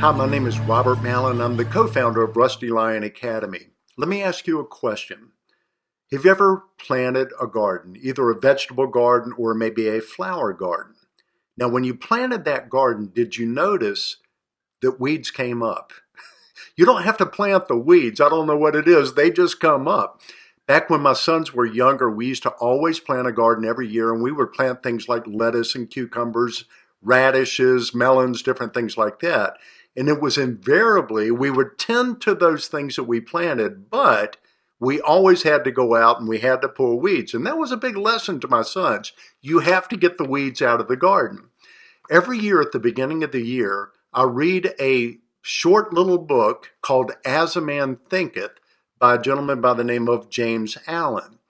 Hi, my name is Robert Mallon. I'm the co-founder of Rusty Lion Academy. Let me ask you a question. Have you ever planted a garden, either a vegetable garden or maybe a flower garden? Now, when you planted that garden, did you notice that weeds came up? You don't have to plant the weeds. I don't know what it is. They just come up. Back when my sons were younger, we used to always plant a garden every year, and we would plant things like lettuce and cucumbers, radishes, melons, different things like that. And it was invariably, we would tend to those things that we planted, but we always had to go out and we had to pull weeds. And that was a big lesson to my sons. You have to get the weeds out of the garden. Every year at the beginning of the year, I read a short little book called As a Man Thinketh by a gentleman by the name of James Allen.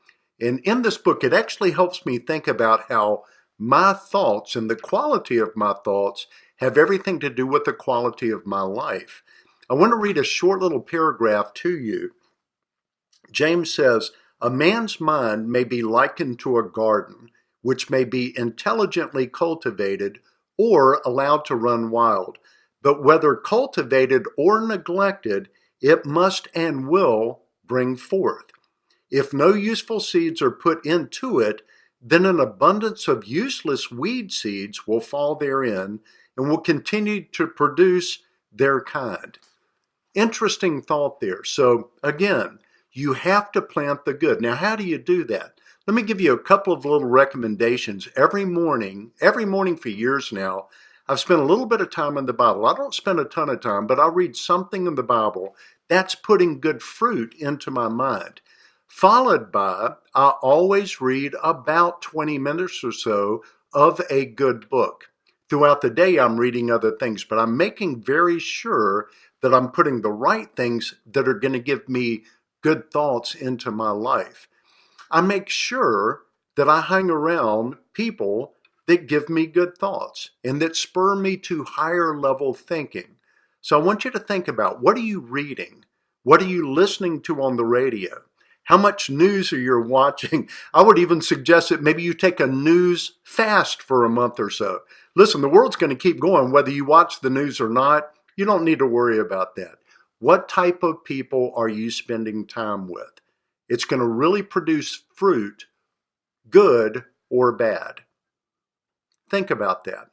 And in this book, it actually helps me think about how my thoughts and the quality of my thoughts have everything to do with the quality of my life. I want to read a short little paragraph to you. James says, "A man's mind may be likened to a garden, which may be intelligently cultivated or allowed to run wild. But whether cultivated or neglected, it must and will bring forth. If no useful seeds are put into it, then an abundance of useless weed seeds will fall therein and will continue to produce their kind." Interesting thought there. So again, you have to plant the good. Now, how do you do that? Let me give you a couple of little recommendations. Every morning for years now, I've spent a little bit of time in the Bible. I don't spend a ton of time, but I'll read something in the Bible that's putting good fruit into my mind. Followed by, I always read about 20 minutes or so of a good book. Throughout the day, I'm reading other things, but I'm making very sure that I'm putting the right things that are going to give me good thoughts into my life. I make sure that I hang around people that give me good thoughts and that spur me to higher level thinking. So I want you to think about, what are you reading? What are you listening to on the radio? How much news are you watching? I would even suggest that maybe you take a news fast for a month or so. Listen, the world's going to keep going whether you watch the news or not. You don't need to worry about that. What type of people are you spending time with? It's going to really produce fruit, good or bad. Think about that.